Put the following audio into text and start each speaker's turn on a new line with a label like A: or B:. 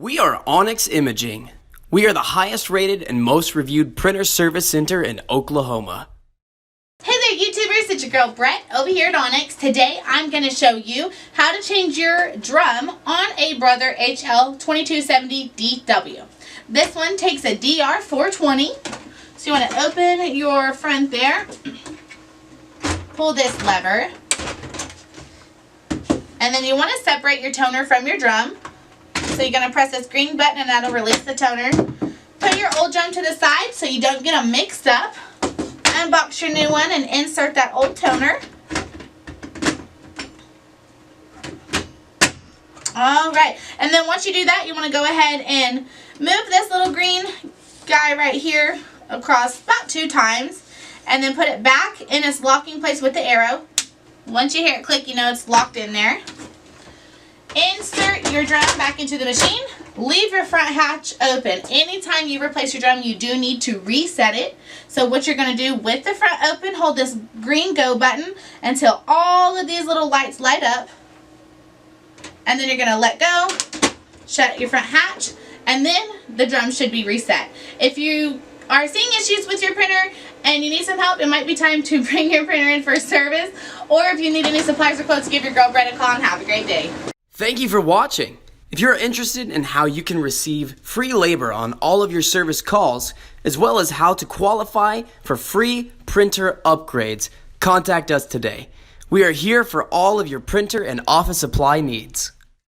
A: We are Onyx Imaging. We are the highest rated and most reviewed printer service center in Oklahoma.
B: Hey there YouTubers, it's your girl Brett over here at Onyx. Today I'm going to show you how to change your drum on a Brother L2270dw. This one takes a DR420. So you want to open your front there, pull this lever, and then you want to separate your toner from your drum. So you're going to press this green button and that'll release the toner. Put your old drum to the side so you don't get them mixed up. Unbox your new one and insert that old toner. Alright, and then once you do that, you want to go ahead and move this little green guy right here across about 2 times. And then put it back in its locking place with the arrow. Once you hear it click, you know it's locked in there. Insert your drum back into the machine. Leave your front hatch open. Anytime you replace your drum, you do need to reset it. So what you're going to do with the front open, hold this green go button until all of these little lights light up. And then you're going to let go, shut your front hatch, and then the drum should be reset. If you are seeing issues with your printer and you need some help, it might be time to bring your printer in for service. Or if you need any supplies or quotes, give your girl Brett a call and have a great day.
A: Thank you for watching. If you're interested in how you can receive free labor on all of your service calls, as well as how to qualify for free printer upgrades, contact us today. We are here for all of your printer and office supply needs.